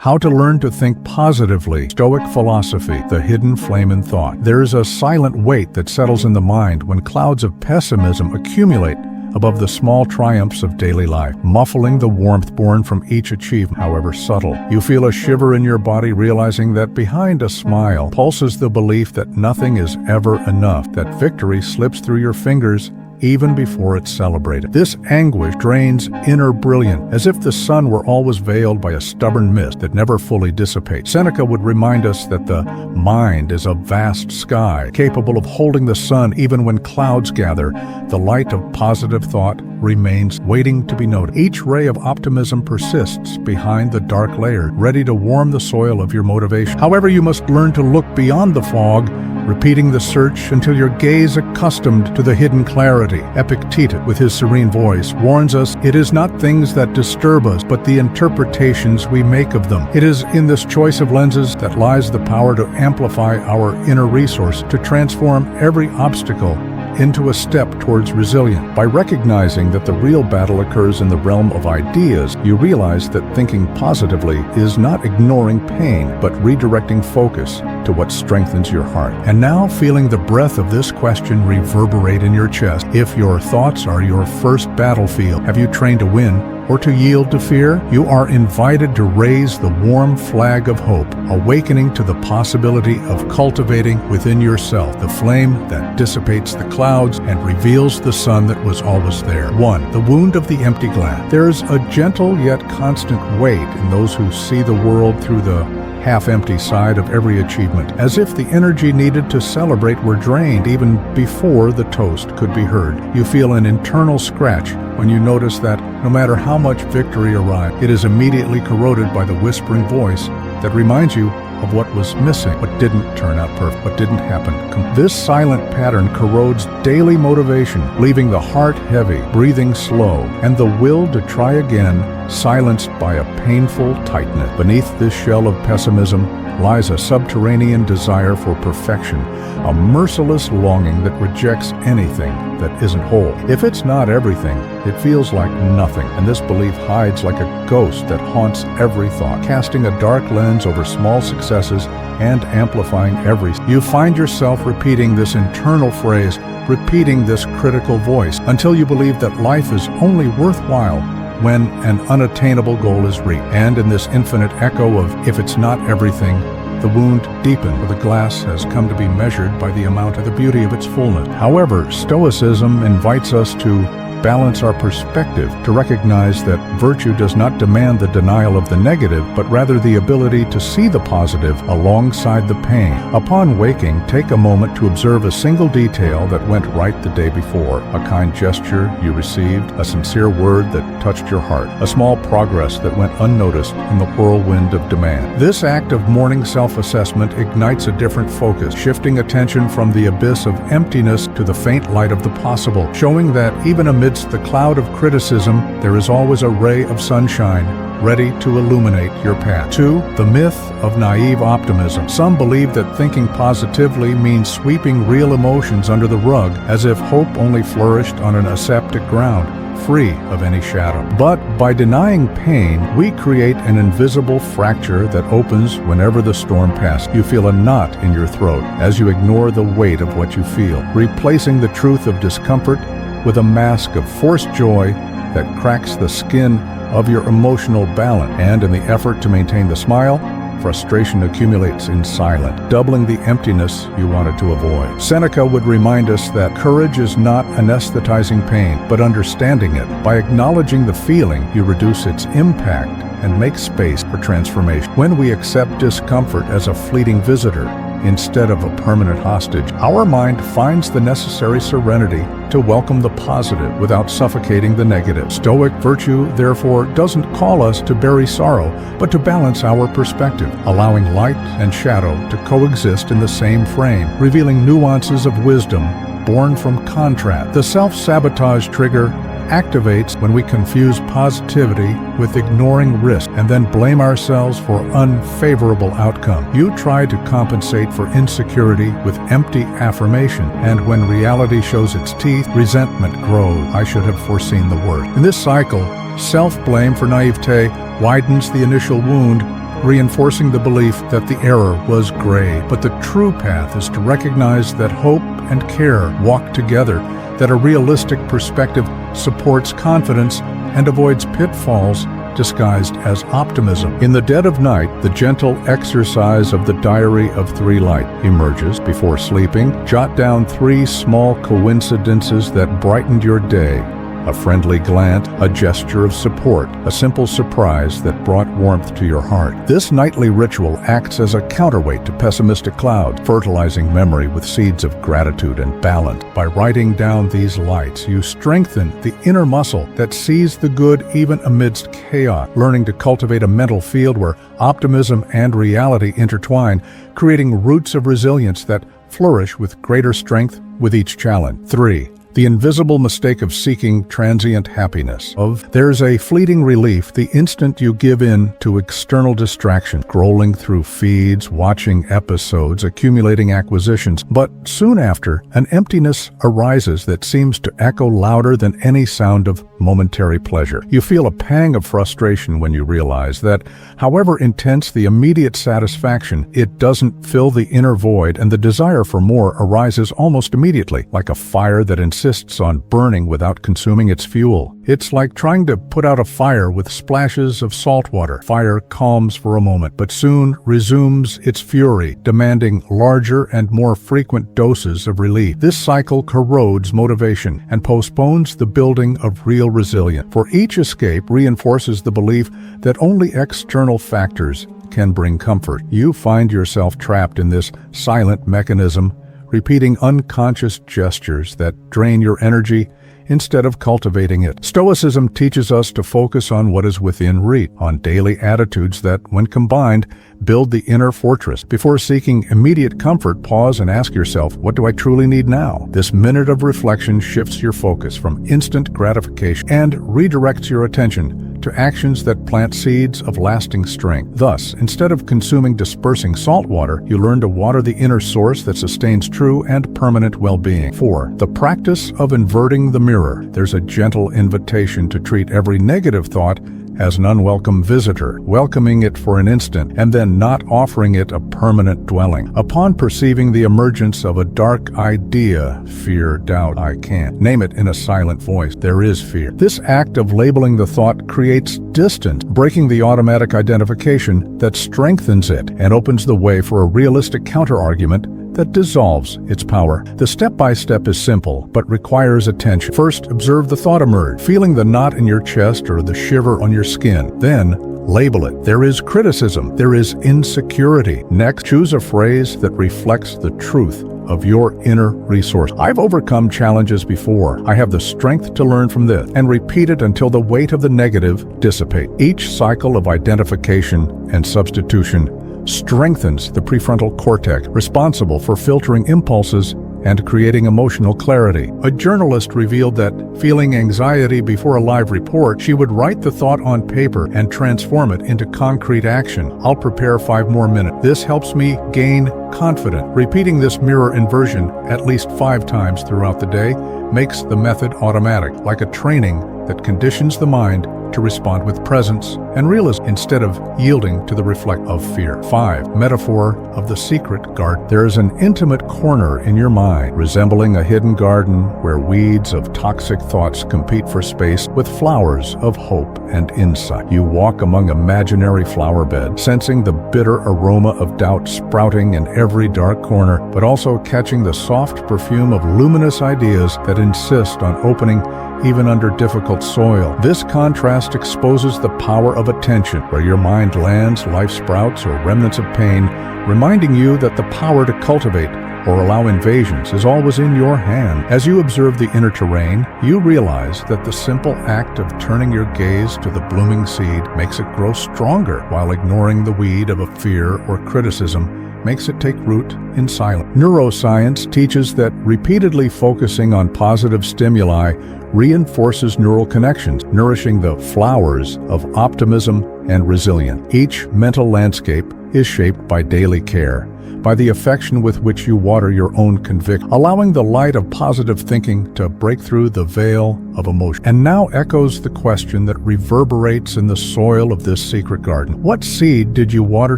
How to learn to think positively. Stoic philosophy, the hidden flame in thought. There is a silent weight that settles in the mind when clouds of pessimism accumulate above the small triumphs of daily life, muffling the warmth born from each achievement, however subtle. You feel a shiver in your body, realizing that behind a smile pulses the belief that nothing is ever enough, that victory slips through your fingers even before it's celebrated. This anguish drains inner brilliance, as if the sun were always veiled by a stubborn mist that never fully dissipates. Seneca would remind us that the mind is a vast sky, capable of holding the sun even when clouds gather. The light of positive thought remains, waiting to be noted. Each ray of optimism persists behind the dark layer, ready to warm the soil of your motivation. However, you must learn to look beyond the fog, repeating the search until your gaze accustomed to the hidden clarity. Epictetus, with his serene voice, warns us it is not things that disturb us, but the interpretations we make of them. It is in this choice of lenses that lies the power to amplify our inner resource, to transform every obstacle into a step towards resilience. By recognizing that the real battle occurs in the realm of ideas, you realize that thinking positively is not ignoring pain, but redirecting focus to what strengthens your heart. And now, feeling the breath of this question reverberate in your chest, if your thoughts are your first battlefield, have you trained to win or to yield to fear? You are invited to raise the warm flag of hope, awakening to the possibility of cultivating within yourself the flame that dissipates the clouds and reveals the sun that was always there. 1. The wound of the empty glass. There is a gentle yet constant weight in those who see the world through the half-empty side of every achievement, as if the energy needed to celebrate were drained even before the toast could be heard. You feel an internal scratch when you notice that no matter how much victory arrives, it is immediately corroded by the whispering voice that reminds you of what was missing, what didn't turn out perfect, what didn't happen. This silent pattern corrodes daily motivation, leaving the heart heavy, breathing slow, and the will to try again silenced by a painful tightness. Beneath this shell of pessimism lies a subterranean desire for perfection, a merciless longing that rejects anything that isn't whole. If it's not everything, it feels like nothing, and this belief hides like a ghost that haunts every thought, casting a dark lens over small successes and amplifying every. You find yourself repeating this internal phrase, repeating this critical voice, until you believe that life is only worthwhile when an unattainable goal is reached. And in this infinite echo of if it's not everything, the wound deepens, for the glass has come to be measured by the amount of the beauty of its fullness. However, Stoicism invites us to balance our perspective, to recognize that virtue does not demand the denial of the negative, but rather the ability to see the positive alongside the pain. Upon waking, take a moment to observe a single detail that went right the day before, a kind gesture you received, a sincere word that touched your heart, a small progress that went unnoticed in the whirlwind of demand. This act of morning self-assessment ignites a different focus, shifting attention from the abyss of emptiness to the faint light of the possible, showing that even amidst the cloud of criticism, there is always a ray of sunshine ready to illuminate your path. 2. The myth of naive optimism. Some believe that thinking positively means sweeping real emotions under the rug, as if hope only flourished on an aseptic ground, free of any shadow. But by denying pain, we create an invisible fracture that opens whenever the storm passes. You feel a knot in your throat as you ignore the weight of what you feel, replacing the truth of discomfort with a mask of forced joy that cracks the skin of your emotional balance. And in the effort to maintain the smile, frustration accumulates in silence, doubling the emptiness you wanted to avoid. Seneca would remind us that courage is not anesthetizing pain, but understanding it. By acknowledging the feeling, you reduce its impact and make space for transformation. When we accept discomfort as a fleeting visitor instead of a permanent hostage, our mind finds the necessary serenity to welcome the positive without suffocating the negative. Stoic virtue, therefore, doesn't call us to bury sorrow, but to balance our perspective, allowing light and shadow to coexist in the same frame, revealing nuances of wisdom born from contrast. The self-sabotage trigger activates when we confuse positivity with ignoring risk and then blame ourselves for unfavorable outcome. You try to compensate for insecurity with empty affirmation, and when reality shows its teeth, resentment grows. I should have foreseen the worst. In this cycle, self-blame for naivete widens the initial wound, reinforcing the belief that the error was gray. But the true path is to recognize that hope and care walk together, that a realistic perspective supports confidence and avoids pitfalls disguised as optimism. In the dead of night, the gentle exercise of the Diary of 3 Light emerges. Before sleeping, jot down 3 small coincidences that brightened your day. A friendly glance, a gesture of support, a simple surprise that brought warmth to your heart. This nightly ritual acts as a counterweight to pessimistic clouds, fertilizing memory with seeds of gratitude and balance. By writing down these lights, you strengthen the inner muscle that sees the good even amidst chaos, learning to cultivate a mental field where optimism and reality intertwine, creating roots of resilience that flourish with greater strength with each challenge. 3. The invisible mistake of seeking transient happiness. There's a fleeting relief the instant you give in to external distraction, scrolling through feeds, watching episodes, accumulating acquisitions. But soon after, an emptiness arises that seems to echo louder than any sound of momentary pleasure. You feel a pang of frustration when you realize that, however intense the immediate satisfaction, it doesn't fill the inner void, and the desire for more arises almost immediately, like a fire that insists on burning without consuming its fuel. It's like trying to put out a fire with splashes of salt water. Fire calms for a moment, but soon resumes its fury, demanding larger and more frequent doses of relief. This cycle corrodes motivation and postpones the building of real resilience. For each escape reinforces the belief that only external factors can bring comfort. You find yourself trapped in this silent mechanism, repeating unconscious gestures that drain your energy instead of cultivating it. Stoicism teaches us to focus on what is within reach, on daily attitudes that, when combined, build the inner fortress. Before seeking immediate comfort, pause and ask yourself, what do I truly need now? This minute of reflection shifts your focus from instant gratification and redirects your attention to actions that plant seeds of lasting strength. Thus, instead of consuming dispersing salt water, you learn to water the inner source that sustains true and permanent well-being. 4. The practice of inverting the mirror. There's a gentle invitation to treat every negative thought as an unwelcome visitor, welcoming it for an instant, and then not offering it a permanent dwelling. Upon perceiving the emergence of a dark idea, fear, doubt, I can't, name it in a silent voice, there is fear. This act of labeling the thought creates distance, breaking the automatic identification that strengthens it and opens the way for a realistic counterargument that dissolves its power. The step-by-step is simple, but requires attention. First, observe the thought emerge, feeling the knot in your chest or the shiver on your skin. Then, label it. There is criticism. There is insecurity. Next, choose a phrase that reflects the truth of your inner resource. I've overcome challenges before. I have the strength to learn from this, and repeat it until the weight of the negative dissipates. Each cycle of identification and substitution strengthens the prefrontal cortex, responsible for filtering impulses and creating emotional clarity. A journalist revealed that, feeling anxiety before a live report, she would write the thought on paper and transform it into concrete action. I'll prepare 5 more minutes. This helps me gain confidence. Repeating this mirror inversion at least 5 times throughout the day makes the method automatic, like a training that conditions the mind to respond with presence and realism instead of yielding to the reflect of fear. 5. Metaphor of the secret garden. There is an intimate corner in your mind, resembling a hidden garden where weeds of toxic thoughts compete for space with flowers of hope and insight. You walk among imaginary flower beds, sensing the bitter aroma of doubt sprouting in every dark corner, but also catching the soft perfume of luminous ideas that insist on opening even under difficult soil. This contrast exposes the power of attention. Where your mind lands, life sprouts or remnants of pain, reminding you that the power to cultivate or allow invasions is always in your hand. As you observe the inner terrain, you realize that the simple act of turning your gaze to the blooming seed makes it grow stronger, while ignoring the weed of a fear or criticism makes it take root in silence. Neuroscience teaches that repeatedly focusing on positive stimuli reinforces neural connections, nourishing the flowers of optimism and resilience. Each mental landscape is shaped by daily care, by the affection with which you water your own conviction, allowing the light of positive thinking to break through the veil of emotion. And now echoes the question that reverberates in the soil of this secret garden. What seed did you water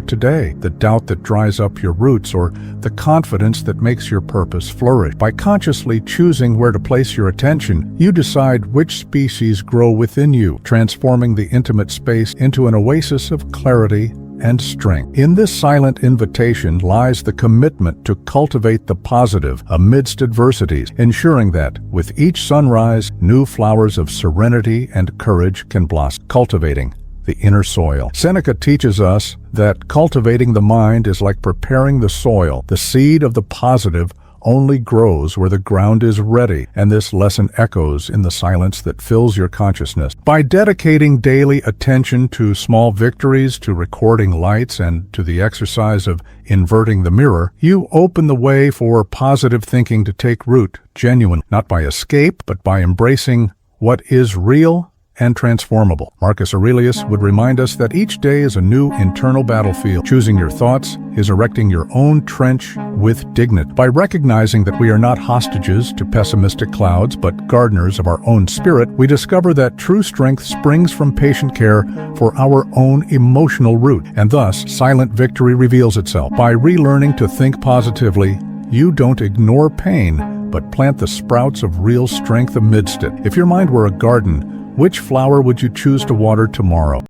today? The doubt that dries up your roots, or the confidence that makes your purpose flourish? By consciously choosing where to place your attention, you decide which species grow within you, transforming the intimate space into an oasis of clarity and strength. In this silent invitation lies the commitment to cultivate the positive amidst adversities, ensuring that, with each sunrise, new flowers of serenity and courage can blossom, cultivating the inner soil. Seneca teaches us that cultivating the mind is like preparing the soil. The seed of the positive only grows where the ground is ready, and this lesson echoes in the silence that fills your consciousness. By dedicating daily attention to small victories, to recording lights, and to the exercise of inverting the mirror, you open the way for positive thinking to take root, genuine, not by escape, but by embracing what is real and transformable. Marcus Aurelius would remind us that each day is a new internal battlefield. Choosing your thoughts is erecting your own trench with dignity. By recognizing that we are not hostages to pessimistic clouds, but gardeners of our own spirit, we discover that true strength springs from patient care for our own emotional root, and thus silent victory reveals itself. By relearning to think positively, you don't ignore pain, but plant the sprouts of real strength amidst it. If your mind were a garden, which flower would you choose to water tomorrow?